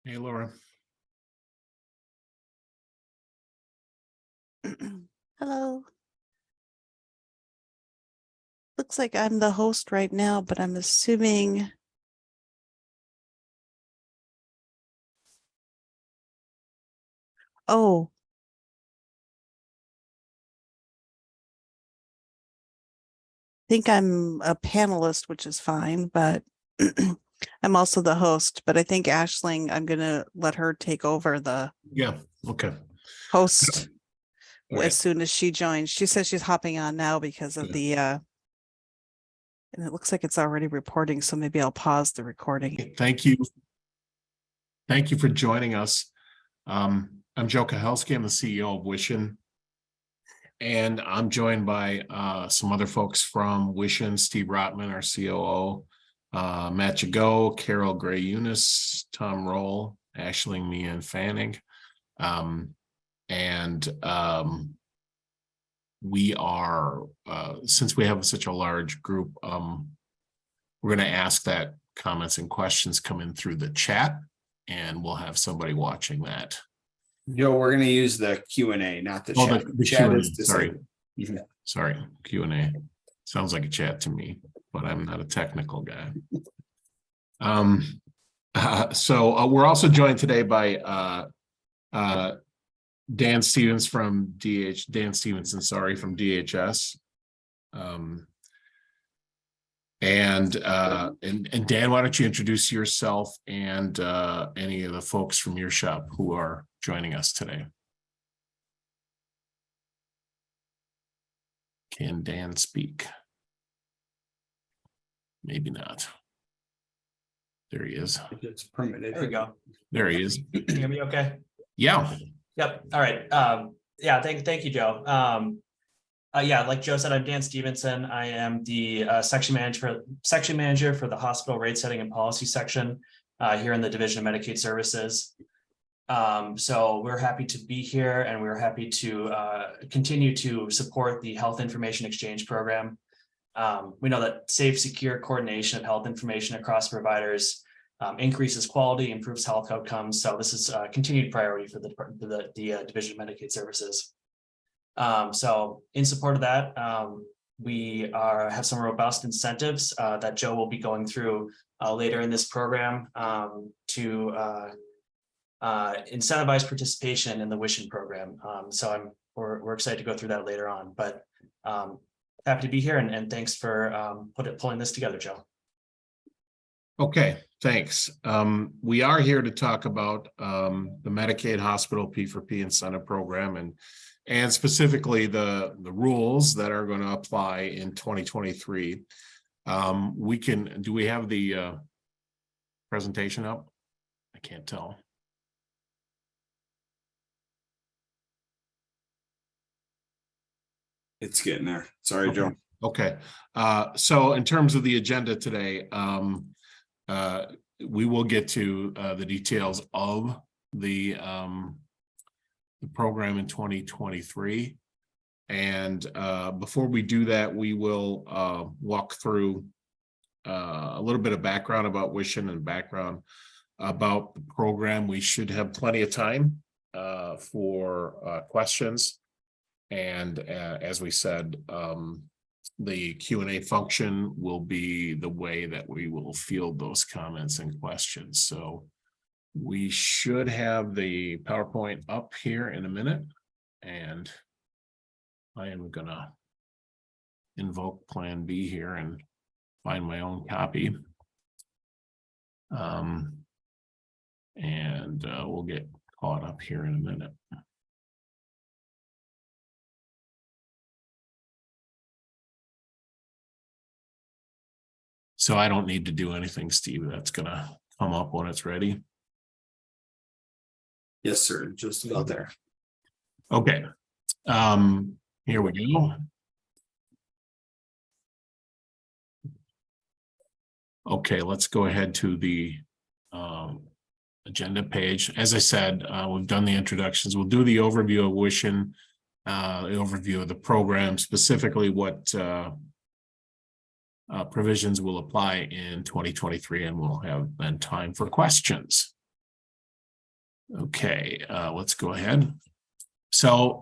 Hey, Laura. Hello. Looks like I'm the host right now, but I'm assuming. Oh. I think I'm a panelist, which is fine, but I'm also the host. But I think Ashling, I'm going to let her take over the Yeah. Okay. host All as right. soon as she joins. She says she's hopping on now because of the, and it looks like it's already reporting. So maybe I'll pause the recording. Thank you. Thank you for joining us. I'm Joe Kahelski. I'm the CEO of WISHIN. And I'm joined by some other folks from WISHIN, Steve Rotman, our COO, Matt Jago, Carol Gray-Eunice, Tom Roll, Ashling Meehan Fanning. We are, since we have such a large group, we're going to ask that comments and questions come in through the chat, and we'll have somebody watching that. Joe, we're going to use the Q&A, not the chat. The chat Q&A, is sorry. Sorry, Q&A. Sounds like a chat to me, but I'm not a technical guy. We're also joined today by Dan Stevenson from DHS. And Dan, why don't you introduce yourself and any of the folks from your shop who are joining us today? Can Dan speak? Maybe not. There he is. it's permitted. There we go. There he is. Can you hear me okay? Yeah. Yep. All right. Yeah, thank you, Joe. Yeah, like Joe said, I'm Dan Stevenson. I am the section manager for the hospital rate setting and policy section here in the Division of Medicaid Services. So we're happy to be here, and we're happy to continue to support the Health Information Exchange Program. We know that safe, secure coordination of health information across providers increases quality, improves health outcomes. So this is a continued priority for the Division of Medicaid Services. So in support of that, we have some robust incentives that Joe will be going through later in this program to incentivize participation in the WISHIN program. So we're excited to go through that later on, but happy to be here, and thanks for pulling this together, Joe. Okay, thanks. We are here to talk about the Medicaid Hospital P4P Incentive Program and specifically the rules that are going to apply in 2023. Do we have the presentation up? I can't tell. It's getting there. Sorry, Okay. Joe. Okay. So in terms of the agenda today, we will get to the details of the program in 2023. And before we do that, we will walk through a little bit of background about WISHIN and background about the program. We should have plenty of time for questions. And as we said, the Q&A function will be the way that we will field those comments and questions. So we should have the PowerPoint up here in a minute, and I am gonna invoke Plan B here and find my own copy. And we'll get caught up here in a minute. So I don't need to do anything, Steve. That's gonna come up when it's ready. Yes, sir. Just about there. Okay. Here we go. Okay, let's go ahead to the agenda page. As I said, we've done the introductions. We'll do the overview of WISHIN, the overview of the program, specifically what provisions will apply in 2023, and we'll have then time for questions. Okay, let's go ahead. So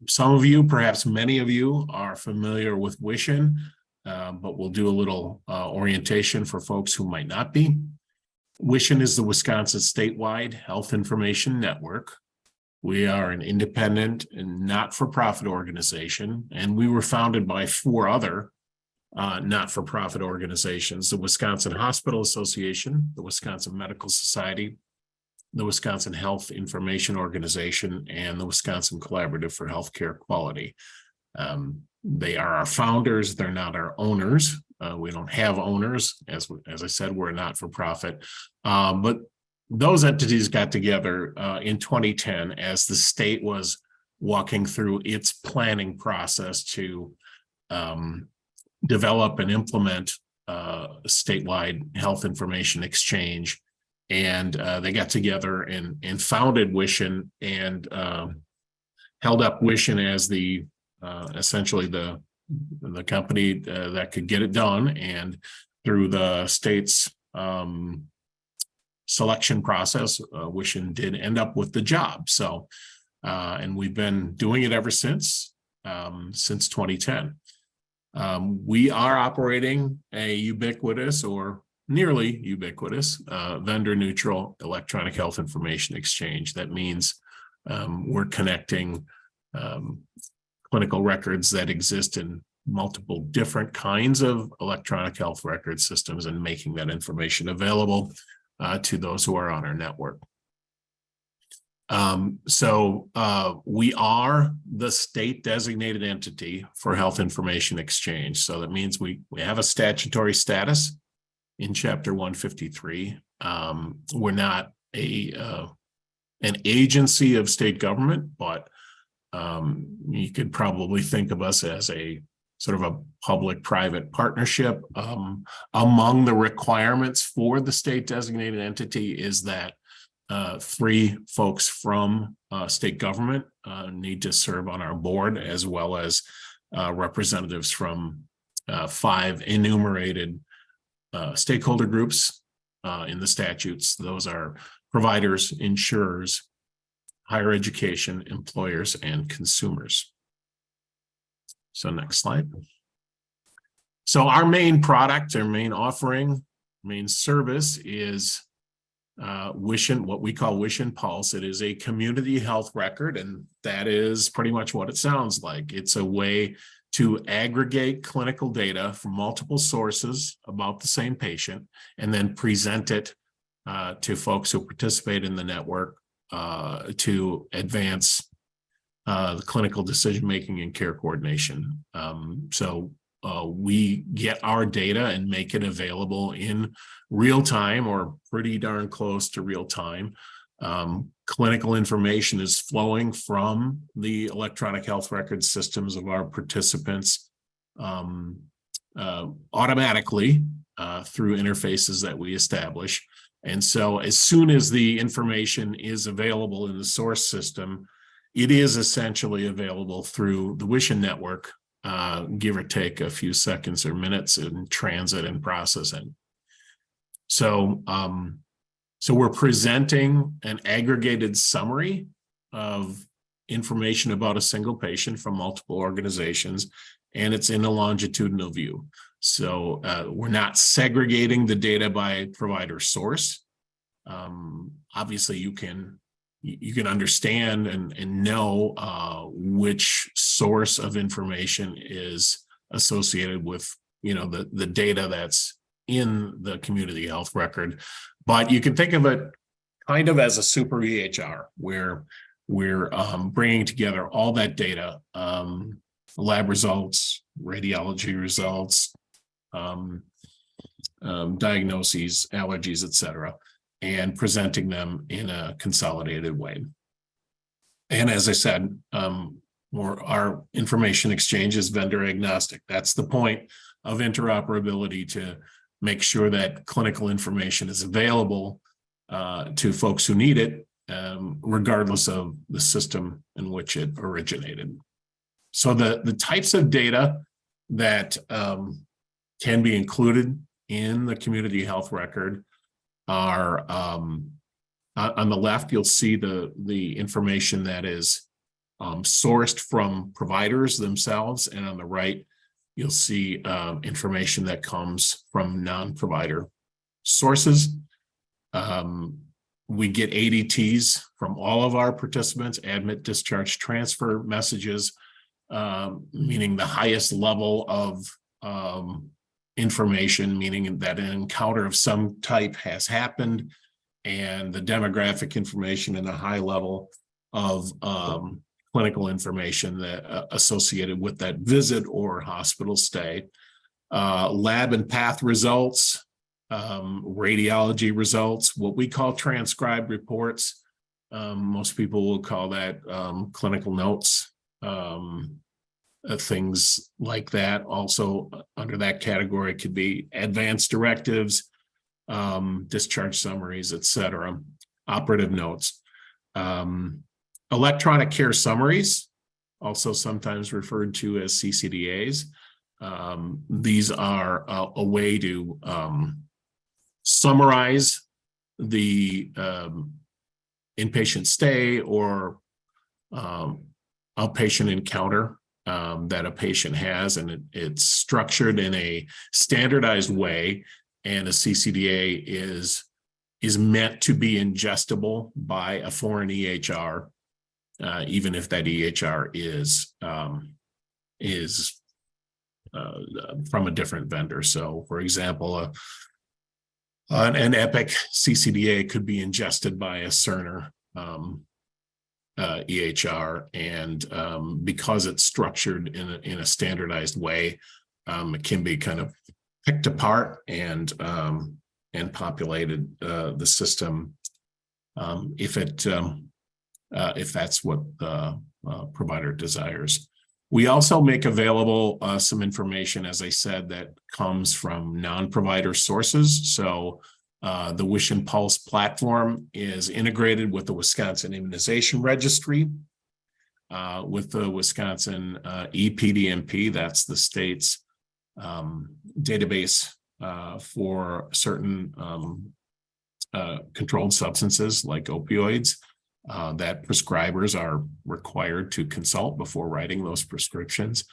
some of you, perhaps many of you, are familiar with WISHIN, but we'll do a little orientation for folks who might not be. WISHIN is the Wisconsin statewide health information network. We are an independent and not-for-profit organization, and we were founded by 4 other not-for-profit organizations: the Wisconsin Hospital Association, the Wisconsin Medical Society, the Wisconsin Health Information Organization, and the Wisconsin Collaborative for Healthcare Quality. They are our founders. They're not our owners. We don't have owners. As I said, we're a not-for-profit. But those entities got together in 2010 as the state was walking through its planning process to develop and implement a statewide health information exchange. And they got together and founded WISHIN and held up WISHIN as the essentially the company that could get it done. And through the state's selection process, WISHIN did end up with the job. So, and we've been doing it ever since 2010. We are operating a ubiquitous, or nearly ubiquitous, vendor neutral electronic health information exchange. That means we're connecting clinical records that exist in multiple different kinds of electronic health record systems and making that information available to those who are on our network. So we are the state designated entity for health information exchange. So that means we have a statutory status in Chapter 153. We're not an agency of state government, but you could probably think of us as a sort of a public-private partnership. Among the requirements for the state designated entity is that 3 folks from state government need to serve on our board, as well as representatives from 5 enumerated stakeholder groups in the statutes. Those are providers, insurers, higher education, employers, and consumers. So next slide. So our main product, our main offering, main service is WISHIN, what we call WISHIN Pulse. It is a community health record, and that is pretty much what it sounds like. It's a way to aggregate clinical data from multiple sources about the same patient and then present it to folks who participate in the network to advance the clinical decision-making and care coordination. So we get our data and make it available in real time, or pretty darn close to real time. Clinical information is flowing from the electronic health record systems of our participants automatically through interfaces that we establish. And so as soon as the information is available in the source system, it is essentially available through the WISHIN network, give or take a few seconds or minutes in transit and processing. So, so we're presenting an aggregated summary of information about a single patient from multiple organizations, and it's in a longitudinal view. So we're not segregating the data by provider source. Obviously, you can understand and know which source of information is associated with, the data that's in the community health record. But you can think of it kind of as a super EHR, where we're bringing together all that data, lab results, radiology results, diagnoses, allergies, et cetera, and presenting them in a consolidated way. And as I said, our information exchange is vendor agnostic. That's the point of interoperability, to make sure that clinical information is available to folks who need it, regardless of the system in which it originated. So the types of data that can be included in the community health record are On the left, you'll see the information that is sourced from providers themselves, and on the right, you'll see information that comes from non-provider sources. We get ADTs from all of our participants, admit, discharge, transfer messages, meaning the highest level of information, meaning that an encounter of some type has happened, and the demographic information and a high level of clinical information that associated with that visit or hospital stay. Lab and path results, radiology results, what we call transcribed reports. Most people will call that clinical notes, things like that. Also under that category could be advanced directives, discharge summaries, etc., operative notes. Electronic care summaries, also sometimes referred to as CCDAs. These are a way to summarize the inpatient stay or outpatient encounter that a patient has, and it's structured in a standardized way, and a CCDA is meant to be ingestible by a foreign EHR, even if that EHR is from a different vendor. So, for example, an Epic CCDA could be ingested by a Cerner EHR, and because it's structured in a standardized way, it can be kind of picked apart and populated the system if that's what the provider desires. We also make available some information, as I said, that comes from non-provider sources. So the WISHIN Pulse platform is integrated with the Wisconsin Immunization Registry, with the Wisconsin EPDMP, that's the state's database for certain controlled substances like opioids that prescribers are required to consult before writing those prescriptions.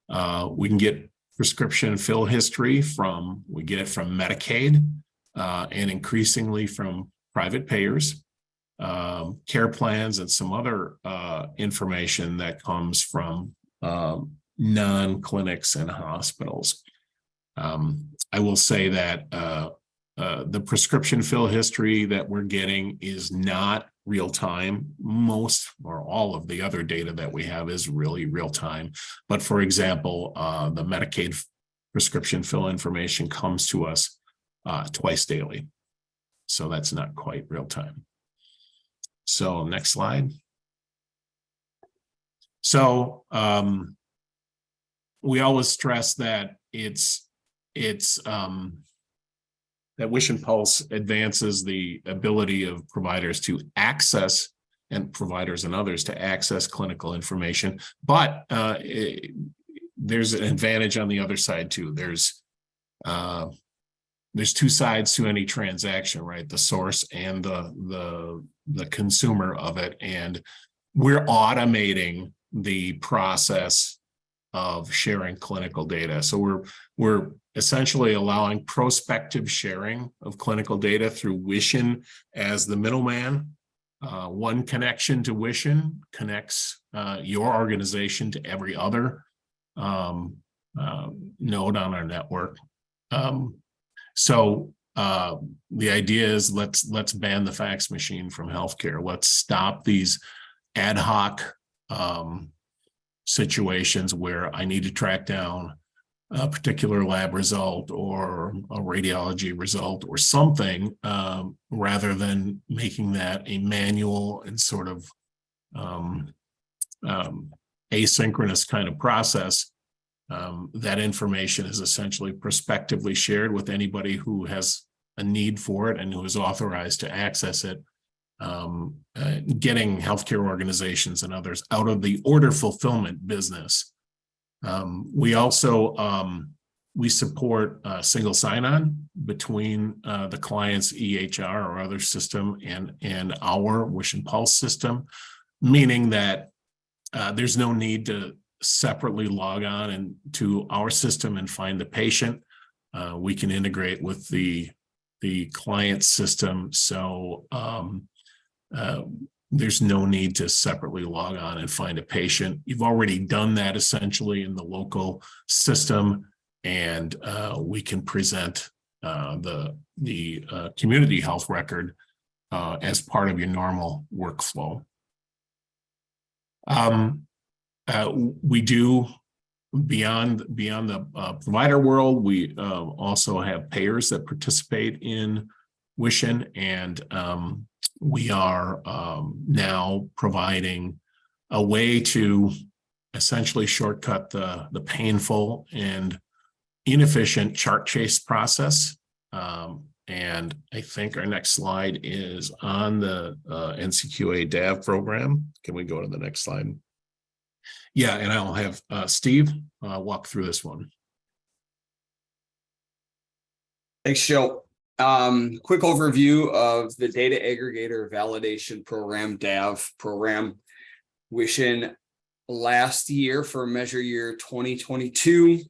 We can get prescription fill history we get it from Medicaid and increasingly from private payers, care plans, and some other information that comes from non-clinics and hospitals. I will say that the prescription fill history that we're getting is not real time. Most or all of the other data that we have is really real time. But for example, the Medicaid prescription fill information comes to us twice daily. So that's not quite real time. So next slide. So we always stress that that WISHIN Pulse advances the ability of providers to access, and providers and others to access clinical information, but there's an advantage on the other side too. There's two sides to any transaction, right? The source and the consumer of it, and we're automating the process of sharing clinical data. So we're essentially allowing prospective sharing of clinical data through WISHIN as the middleman. One connection to WISHIN connects your organization to every other node on our network. So the idea is let's ban the fax machine from healthcare. Let's stop these ad hoc situations where I need to track down a particular lab result or a radiology result or something, rather than making that a manual and sort of asynchronous kind of process. That information is essentially prospectively shared with anybody who has a need for it and who is authorized to access it, getting healthcare organizations and others out of the order fulfillment business. We also we support single sign-on between the client's EHR or other system and our WISHIN Pulse system, meaning that there's no need to separately log on and to our system and find the patient. We can integrate with the client system, so there's no need to separately log on and find a patient. You've already done that essentially in the local system, and we can present the community health record as part of your normal workflow. We do, beyond the provider world, we also have payers that participate in WISHIN, and we are now providing a way to essentially shortcut the painful and inefficient chart chase process. And I think our next slide is on the NCQA DAV program. Can we go to the next slide? Yeah, and I'll have Steve walk through this one. Thanks, Joe. Quick overview of the Data Aggregator Validation Program, DAV program. WISHIN last year for measure year 2022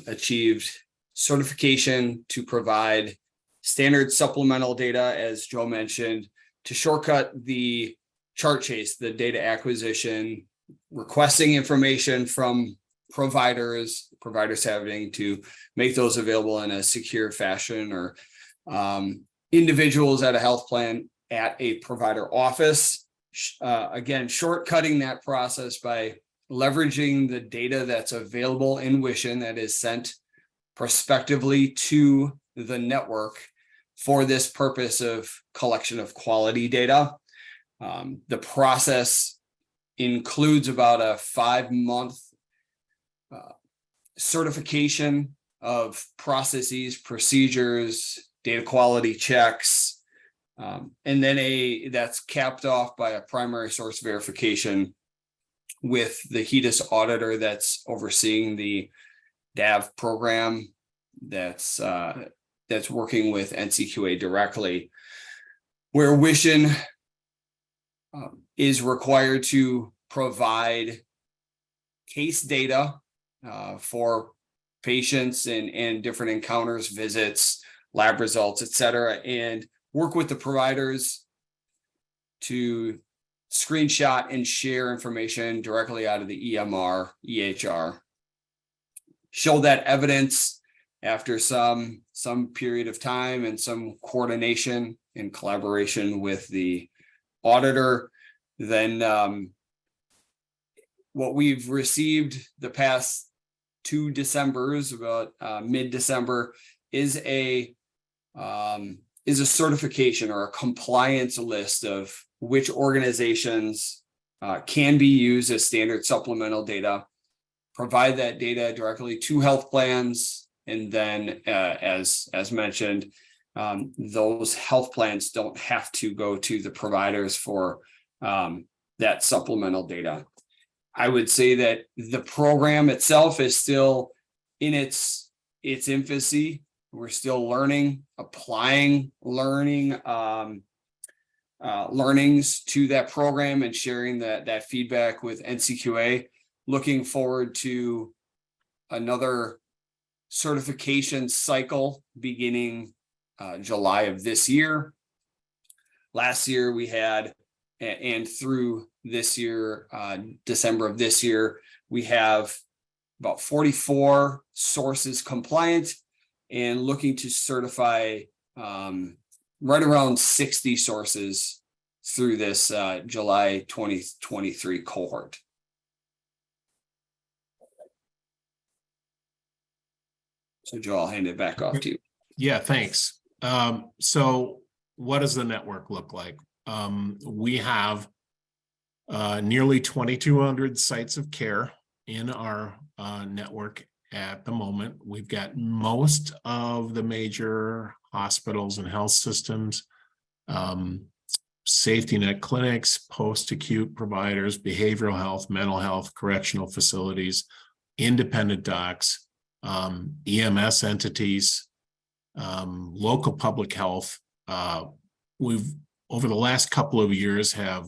achieved certification to provide standard supplemental data, as Joe mentioned, to shortcut the chart chase, the data acquisition, requesting information from providers having to make those available in a secure fashion, or individuals at a health plan at a provider office. Again, shortcutting that process by leveraging the data that's available in WISHIN that is sent prospectively to the network for this purpose of collection of quality data. The process includes about a 5-month certification of processes, procedures, data quality checks, and then that's capped off by a primary source verification with the HIDIS auditor that's overseeing the DAV program that's working with NCQA directly, where WISHIN is required to provide case data for patients and different encounters, visits, lab results, et cetera, and work with the providers to screenshot and share information directly out of the EMR, EHR. Show that evidence after some period of time and some coordination and collaboration with the auditor. Then what we've received the past 2 Decembers, about mid-December, is a certification or a compliance list of which organizations can be used as standard supplemental data, provide that data directly to health plans, and then as mentioned, those health plans don't have to go to the providers for that supplemental data. I would say that the program itself is still in its infancy. We're still learning, applying learnings to that program and sharing that feedback with NCQA. Looking forward to another certification cycle beginning July of this year. Last year we had, and through this year, December of this year, we have about 44 sources compliant and looking to certify right around 60 sources through this July 2023 cohort. So Joe, I'll hand it back off to you. Yeah, thanks. So what does the network look like? We have nearly 2,200 sites of care in our network at the moment. We've got most of the major hospitals and health systems, safety net clinics, post-acute providers, behavioral health, mental health, correctional facilities, independent docs, EMS entities, local public health. We've, over the last couple of years, have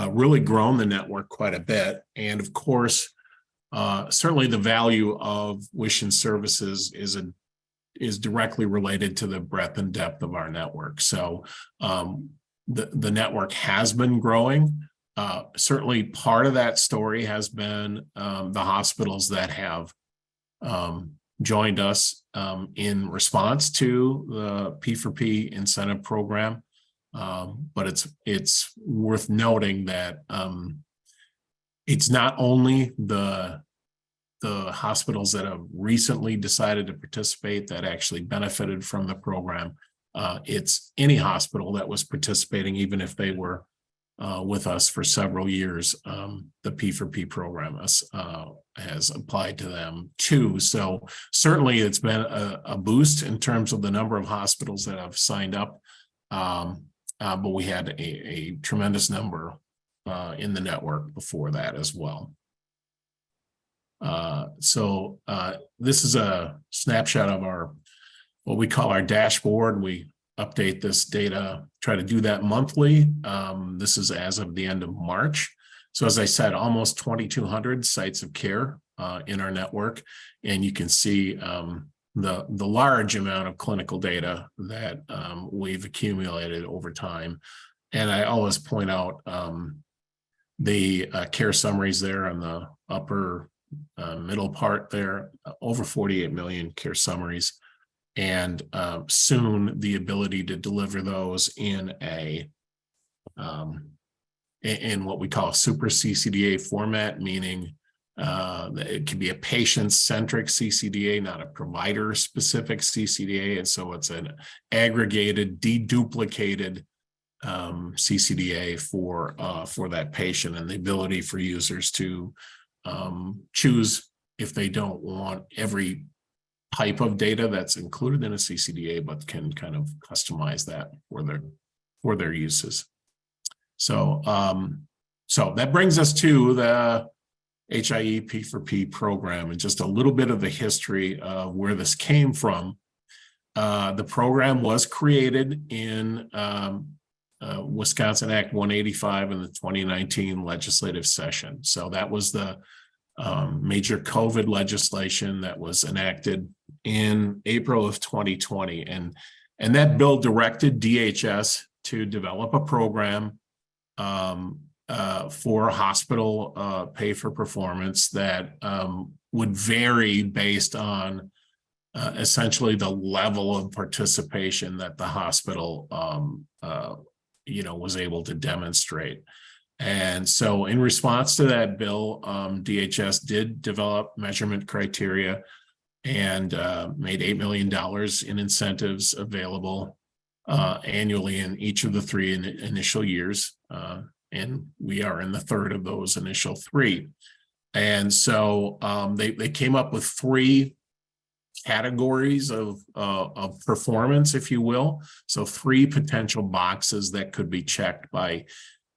really grown the network quite a bit. And of course, certainly the value of WISHIN services is directly related to the breadth and depth of our network. So the network has been growing. Certainly part of that story has been the hospitals that have joined us in response to the P4P incentive program. But it's worth noting that it's not only the hospitals that have recently decided to participate that actually benefited from the program. It's any hospital that was participating, even if they were with us for several years. The P4P program has applied to them too. So certainly it's been a boost in terms of the number of hospitals that have signed up. But we had a tremendous number in the network before that as well. So this is a snapshot of what we call our dashboard. We update this data, try to do that monthly. This is as of the end of March. So as I said, almost 2,200 sites of care in our network. And you can see the large amount of clinical data that we've accumulated over time. And I always point out the care summaries there on the upper middle part there, over 48 million care summaries, and soon the ability to deliver those in what we call a super CCDA format, meaning it can be a patient-centric CCDA, not a provider-specific CCDA, and so it's an aggregated, deduplicated CCDA for that patient, and the ability for users to choose if they don't want every type of data that's included in a CCDA, but can kind of customize that for their uses. So so that brings us to the HIE P4P program and just a little bit of the history of where this came from. The program was created in Wisconsin Act 185 in the 2019 legislative session. So that was the major COVID legislation that was enacted in April of 2020. And that bill directed DHS to develop a program for hospital pay for performance that would vary based on essentially the level of participation that the hospital was able to demonstrate. And so in response to that bill, DHS did develop measurement criteria and made $8 million in incentives available annually in each of the 3 initial years. And we are in the 3rd of those initial 3. And so they came up with 3 categories of performance, if you will. So 3 potential boxes that could be checked by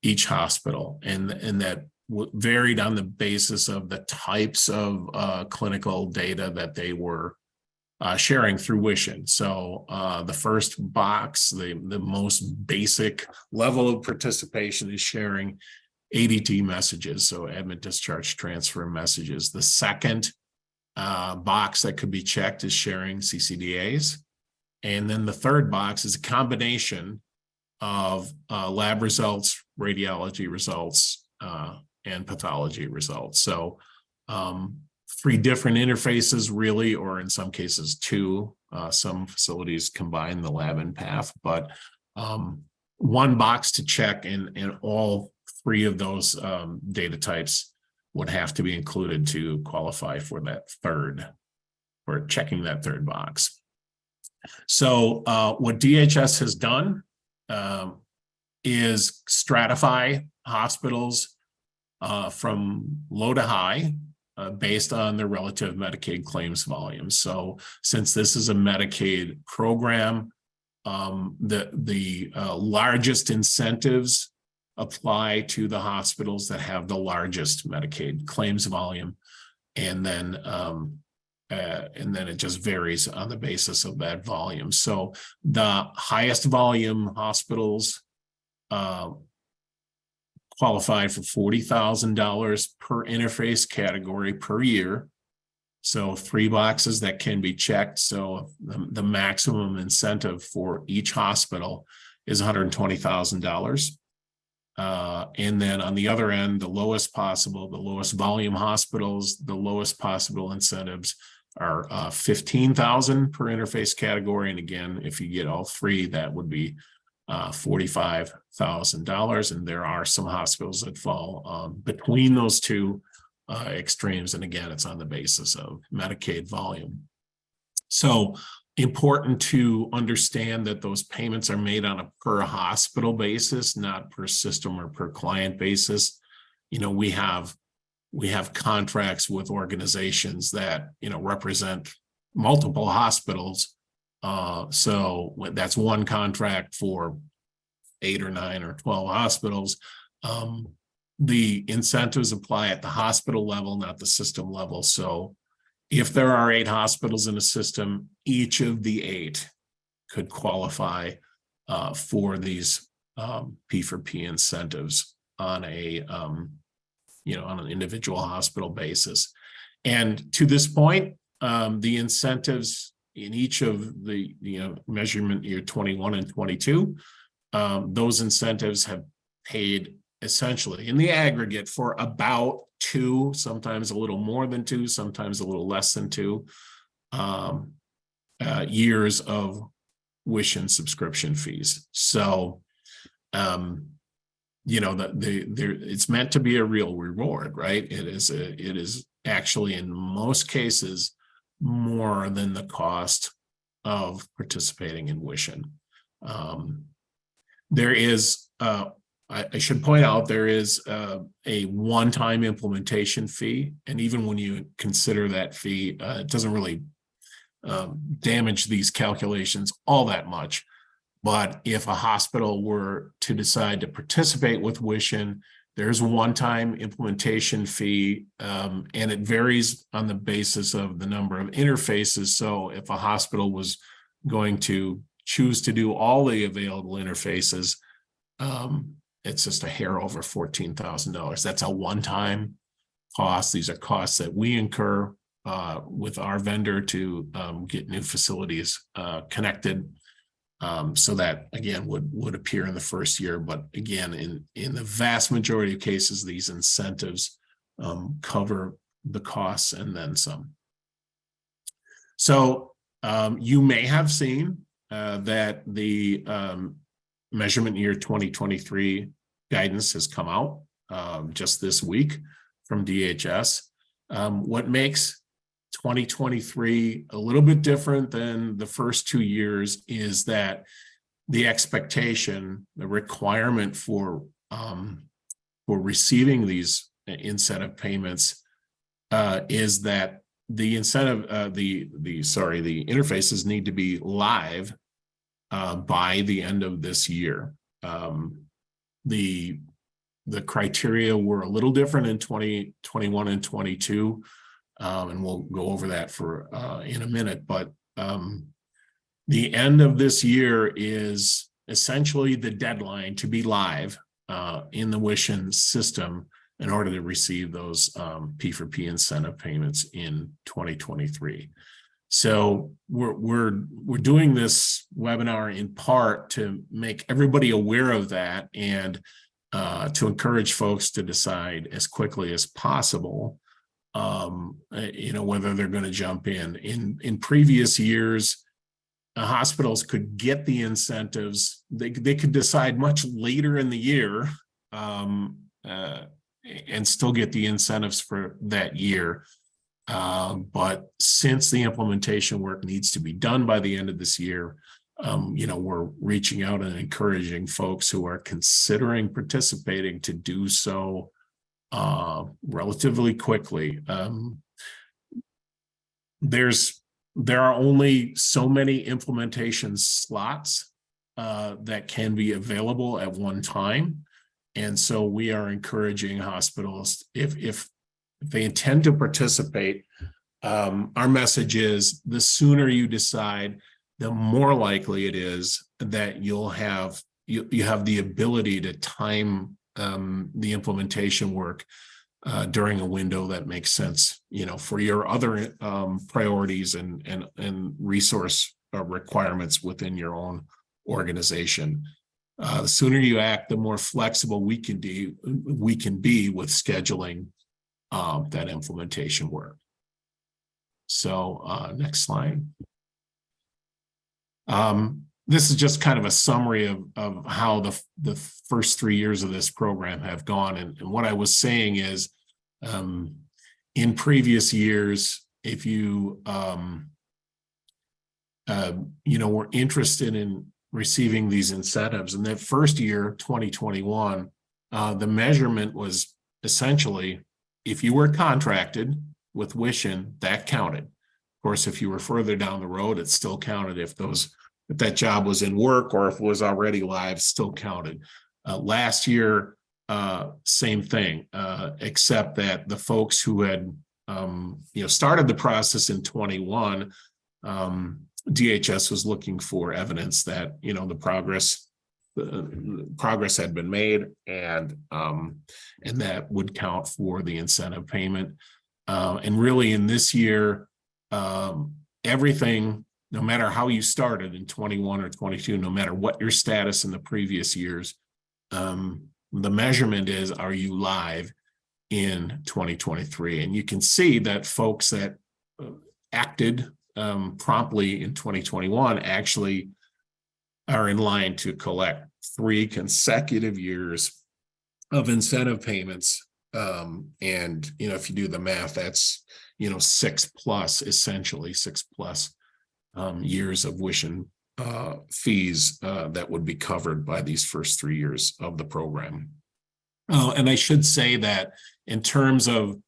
each hospital, and that varied on the basis of the types of clinical data that they were sharing through WISHIN. So the first box, the most basic level of participation, is sharing ADT messages, so admit, discharge, transfer messages. The second box that could be checked is sharing CCDAs. And then the third box is a combination of lab results, radiology results, and pathology results. So 3 different interfaces really, or in some cases 2. Some facilities combine the lab and path, but 1 box to check, and all 3 of those data types would have to be included to qualify for that third, or checking that third box. So what DHS has done is stratify hospitals from low to high based on their relative Medicaid claims volume. So since this is a Medicaid program, the largest incentives apply to the hospitals that have the largest Medicaid claims volume. And then and then it just varies on the basis of that volume. So the highest volume hospitals qualify for $40,000 per interface category per year. So 3 boxes that can be checked. So the maximum incentive for each hospital is $120,000. And then on the other end, the lowest volume hospitals, the lowest possible incentives are $15,000 per interface category. And again, if you get all 3, that would be $45,000. And there are some hospitals that fall between those two extremes. And again, it's on the basis of Medicaid volume. So important to understand that those payments are made on a per hospital basis, not per system or per client basis. You know, we have contracts with organizations that, you know, represent multiple hospitals. So that's one contract for 8 or 9 or 12 hospitals. The incentives apply at the hospital level, not the system level. So if there are 8 hospitals in a system, each of the 8 could qualify for these P4P incentives on a on an individual hospital basis. And to this point, the incentives in each of the measurement year 21 and 22, those incentives have paid essentially in the aggregate for about 2, sometimes a little more than 2, sometimes a little less than 2 years of WISHIN subscription fees. So, it's meant to be a real reward, right? It is actually in most cases more than the cost of participating in WISHIN. There is I should point out there is a one-time implementation fee, and even when you consider that fee, it doesn't really damage these calculations all that much. But if a hospital were to decide to participate with WISHIN, there's a one-time implementation fee, and it varies on the basis of the number of interfaces. So if a hospital was going to choose to do all the available interfaces, it's just a hair over $14,000. That's a one-time cost. These are costs that we incur with our vendor to get new facilities connected. So that again would appear in the first year, but again, in the vast majority of cases, these incentives cover the costs and then some. So you may have seen that the measurement year 2023 guidance has come out just this week from DHS. What makes 2023 a little bit different than the first 2 years is that the expectation, the requirement for receiving these incentive payments is that the incentive, the interfaces need to be live by the end of this year. The criteria were a little different in 2021 and 22. And we'll go over that for in a minute, but the end of this year is essentially the deadline to be live in the WISHIN system in order to receive those P4P incentive payments in 2023. So we're doing this webinar in part to make everybody aware of that and to encourage folks to decide as quickly as possible whether they're going to jump in. In previous years, hospitals could get the incentives. They could decide much later in the year and still get the incentives for that year. But since the implementation work needs to be done by the end of this year, we're reaching out and encouraging folks who are considering participating to do so relatively quickly. There are only so many implementation slots that can be available at one time. And so we are encouraging hospitals, if they intend to participate, our message is the sooner you decide, the more likely it is that you have the ability to time the implementation work during a window that makes sense, for your other priorities and resource requirements within your own organization. The sooner you act, the more flexible we can be with scheduling that implementation work. So next slide. This is just kind of a summary of how the first 3 years of this program have gone. And what I was saying is, in previous years, if you, were interested in receiving these incentives, in that first year, 2021, the measurement was essentially, if you were contracted with WISHIN, that counted. Of course, if you were further down the road, it still counted. If that job was in work or if it was already live, still counted. Last year, same thing, except that the folks who had started the process in 21, DHS was looking for evidence that the progress had been made, and that would count for the incentive payment. And really, in this year, everything, no matter how you started in 21 or 22, no matter what your status in the previous years, the measurement is, are you live in 2023? And you can see that folks that acted promptly in 2021 actually are in line to collect 3 consecutive years of incentive payments. And, if you do the math, that's, 6+ essentially 6+ years of WISHIN fees that would be covered by these first 3 years of the program. And I should say that in terms of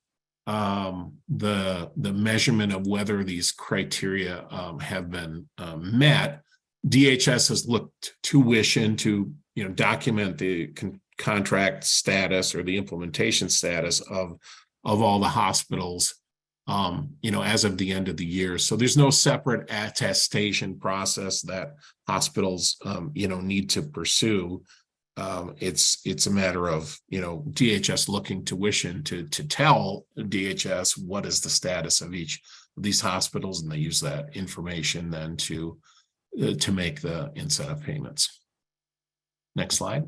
the measurement of whether these criteria have been met, DHS has looked to WISHIN to document the contract status or the implementation status of all the hospitals as of the end of the year. So there's no separate attestation process that hospitals need to pursue. It's a matter of DHS looking to WISHIN to tell DHS what is the status of each of these hospitals, and they use that information then to make the incentive payments. Next slide.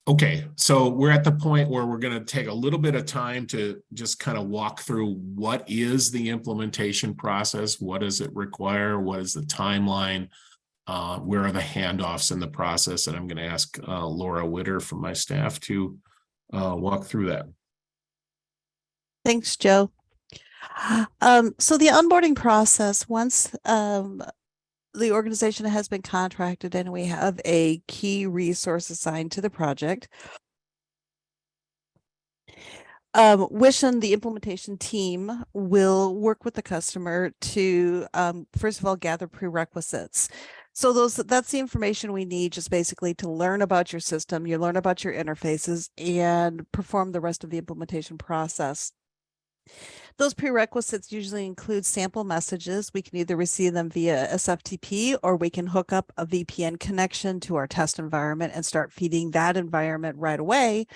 Okay, so we're at the point where we're going to take a little bit of time to just kind of walk through what is the implementation process, what does it require, what is the timeline, where are the handoffs in the process, and I'm going to ask Laura Witter from my staff to walk through that. Thanks, Joe. So the onboarding process, once the organization has been contracted and we have a key resource assigned to the project, WISHIN, the implementation team, will work with the customer to first of all gather prerequisites. So that's the information we need, just basically to learn about your system, you learn about your interfaces, and perform the rest of the implementation process. Those prerequisites usually include sample messages. We can either receive them via SFTP, or we can hook up a VPN connection to our test environment and start feeding that environment right away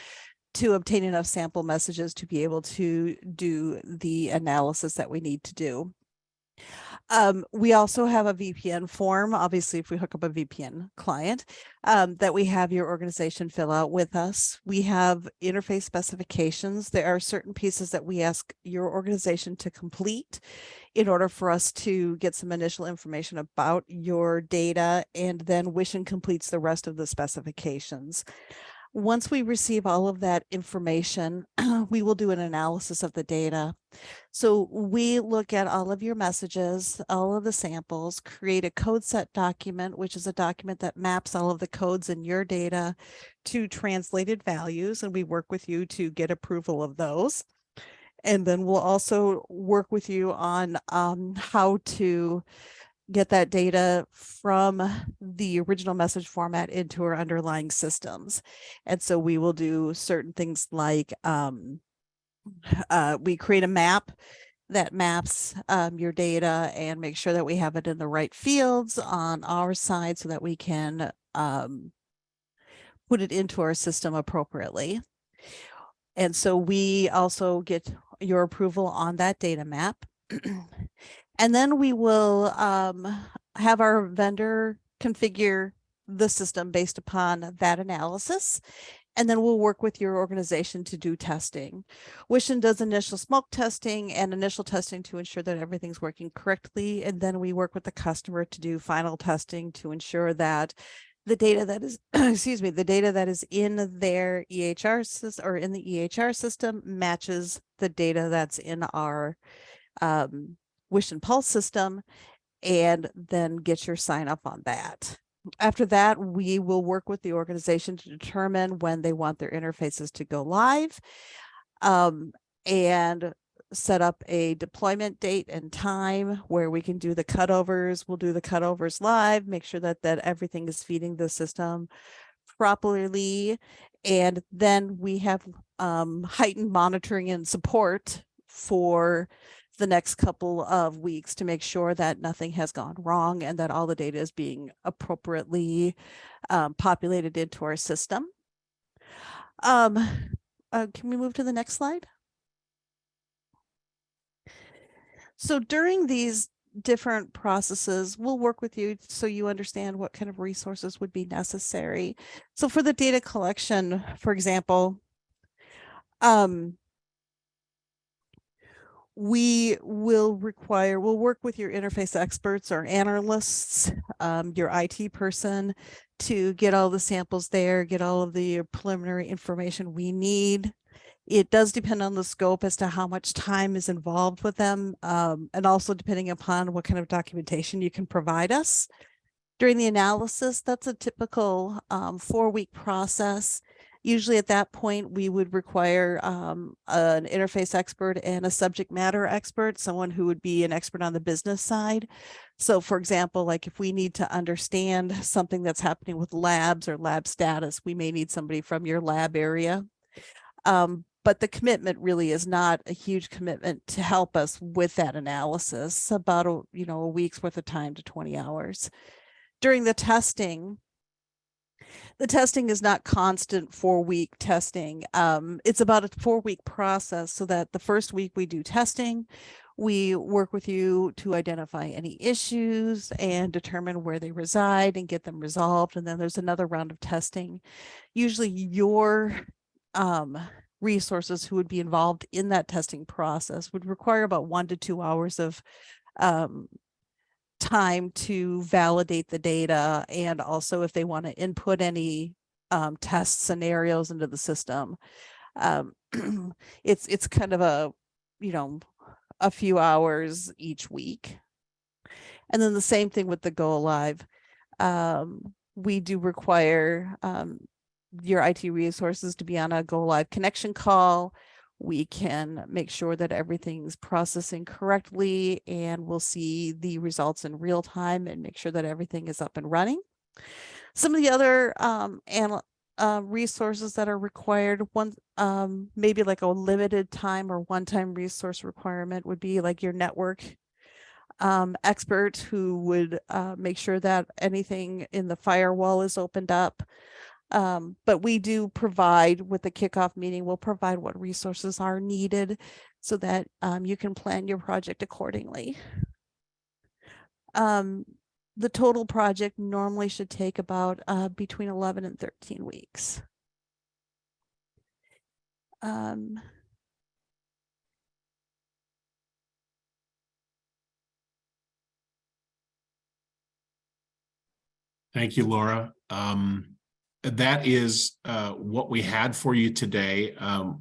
to obtain enough sample messages to be able to do the analysis that we need to do. We also have a VPN form, obviously, if we hook up a VPN client, that we have your organization fill out with us. We have interface specifications. There are certain pieces that we ask your organization to complete in order for us to get some initial information about your data, and then WISHIN completes the rest of the specifications. Once we receive all of that information, we will do an analysis of the data. So we look at all of your messages, all of the samples, create a code set document, which is a document that maps all of the codes in your data to translated values, and we work with you to get approval of those. And then we'll also work with you on how to get that data from the original message format into our underlying systems. And so we will do certain things like We create a map that maps your data and make sure that we have it in the right fields on our side so that we can put it into our system appropriately. And so we also get your approval on that data map. And then we will have our vendor configure the system based upon that analysis. And then we'll work with your organization to do testing. WISHIN does initial smoke testing and initial testing to ensure that everything's working correctly. And then we work with the customer to do final testing to ensure that the data that is, excuse me, the data that is in their EHR system or in the EHR system matches the data that's in our WISHIN Pulse system, and then get your sign up on that. After that, we will work with the organization to determine when they want their interfaces to go live, and set up a deployment date and time where we can do the cutovers. We'll do the cutovers live, make sure that everything is feeding the system properly. And then we have heightened monitoring and support for the next couple of weeks to make sure that nothing has gone wrong and that all the data is being appropriately populated into our system. Can we move to the next slide? So during these different processes, we'll work with you so you understand what kind of resources would be necessary. So for the data collection, for example, we'll work with your interface experts or analysts, your IT person, to get all the samples there, get all of the preliminary information we need. It does depend on the scope as to how much time is involved with them, and also depending upon what kind of documentation you can provide us. During the analysis, that's a typical 4-week process. Usually at that point, we would require an interface expert and a subject matter expert, someone who would be an expert on the business side. So for example, like if we need to understand something that's happening with labs or lab status, we may need somebody from your lab area. But the commitment really is not a huge commitment to help us with that analysis, about a week's worth of time to 20 hours. During the testing is not constant 4-week testing. It's about a 4-week process, so that the first week we do testing, we work with you to identify any issues and determine where they reside and get them resolved. And then there's another round of testing. Usually your resources who would be involved in that testing process would require about 1 to 2 hours of time to validate the data, and also if they want to input any test scenarios into the system. It's kind of a few hours each week. And then the same thing with the go live. We do require your IT resources to be on a go live connection call. We can make sure that everything's processing correctly, and we'll see the results in real time and make sure that everything is up and running. Some of the other resources that are required, maybe like a limited time or one-time resource requirement would be like your network expert who would make sure that anything in the firewall is opened up. But we do provide, with the kickoff meeting, we'll provide what resources are needed so that you can plan your project accordingly. The total project normally should take about between 11 and 13 weeks. Thank you, Laura. That is what we had for you today.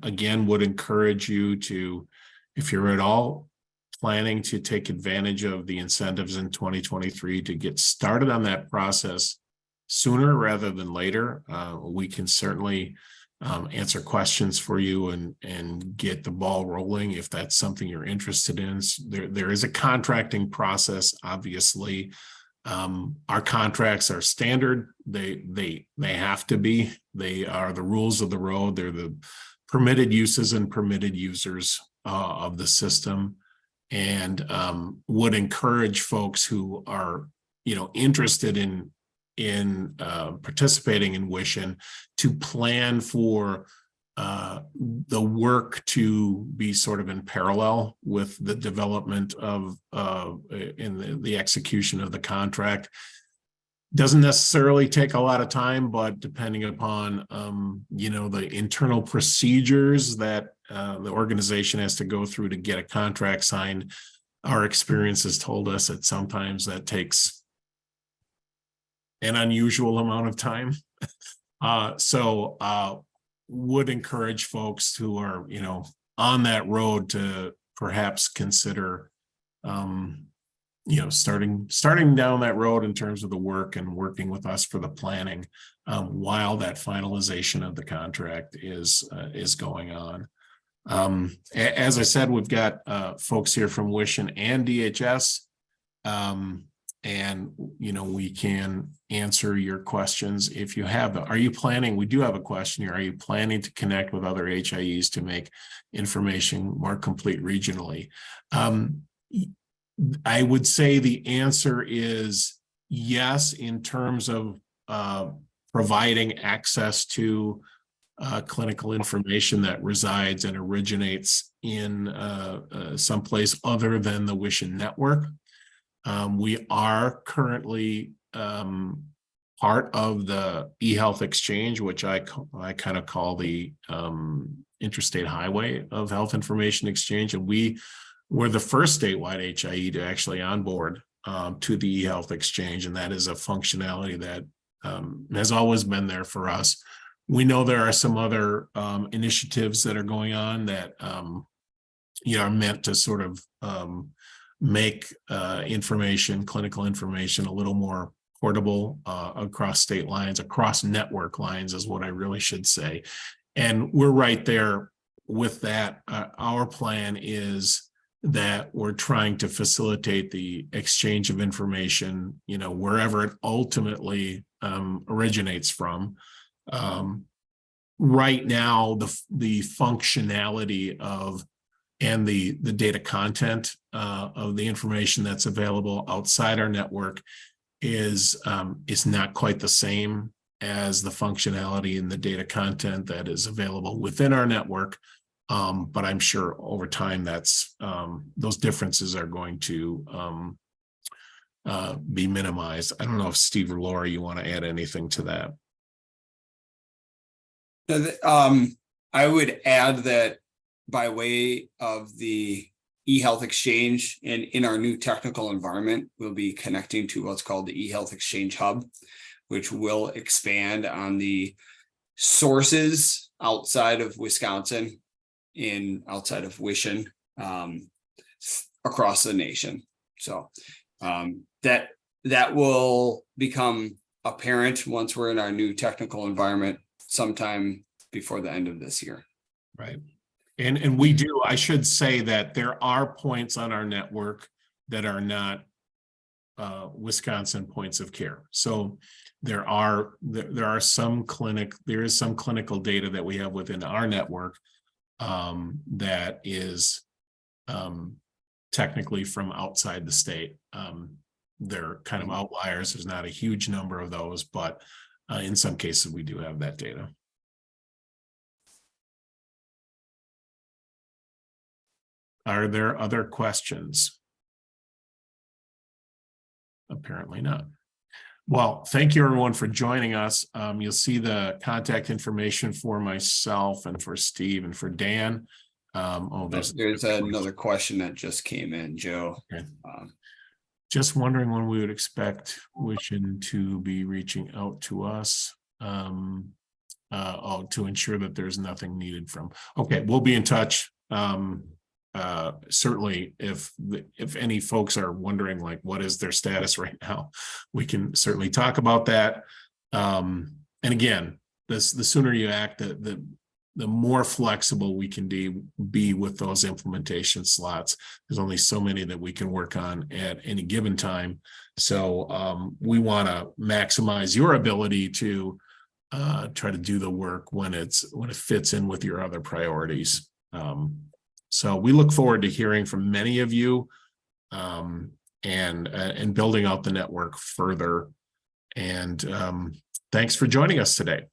Again, would encourage you to, if you're at all planning to take advantage of the incentives in 2023, to get started on that process sooner rather than later. We can certainly answer questions for you and get the ball rolling if that's something you're interested in. There is a contracting process, obviously. Our contracts are standard. They have to be. They are the rules of the road. They're the permitted uses and permitted users of the system, and would encourage folks who are, interested in participating in WISHIN to plan for the work to be sort of in parallel with the development of in the execution of the contract. Doesn't necessarily take a lot of time, but depending upon the internal procedures that the organization has to go through to get a contract signed, our experience has told us that sometimes that takes an unusual amount of time. So would encourage folks who are, on that road to perhaps consider, starting down that road in terms of the work and working with us for the planning while that finalization of the contract is going on. As I said, we've got folks here from WISHIN and DHS. And we can answer your questions if you have them. Are you planning? We do have a question here. Are you planning to connect with other HIEs to make information more complete regionally? I would say the answer is yes, in terms of providing access to clinical information that resides and originates in someplace other than the WISHIN network. We are currently part of the eHealth Exchange, which I kind of call the interstate highway of health information exchange. And we were the first statewide HIE to actually onboard to the eHealth Exchange. And that is a functionality that has always been there for us. We know there are some other initiatives that are going on that are meant to sort of make clinical information a little more portable across state lines, across network lines is what I really should say. And we're right there with that. Our plan is that we're trying to facilitate the exchange of information, wherever it ultimately originates from. Right now, the functionality of and the data content of the information that's available outside our network is not quite the same as the functionality and the data content that is available within our network. But I'm sure over time that's those differences are going to be minimized. I don't know if Steve or Laura, you want to add anything to that? I would add that by way of the eHealth Exchange and in our new technical environment, we'll be connecting to what's called the eHealth Exchange Hub, which will expand on the sources outside of Wisconsin and outside of WISHIN across the nation. So that will become apparent once we're in our new technical environment sometime before the end of this year. Right. And we do, I should say that there are points on our network that are not Wisconsin points of care. So there is some clinical data that we have within our network that is technically from outside the state. They're kind of outliers. There's not a huge number of those, but in some cases we do have that data. Are there other questions? Apparently not. Well, thank you everyone for joining us. You'll see the contact information for myself and for Steve and for Dan. There's another question that just came in, Joe. Okay. Just wondering when we would expect WISHIN to be reaching out to us to ensure that there's nothing needed from. Okay, we'll be in touch. Certainly if any folks are wondering like what is their status right now, we can certainly talk about that. And again, the sooner you act, the more flexible we can be with those implementation slots. There's only so many that we can work on at any given time. So we want to maximize your ability to try to do the work when it fits in with your other priorities. So we look forward to hearing from many of you, and building out the network further. And thanks for joining us today.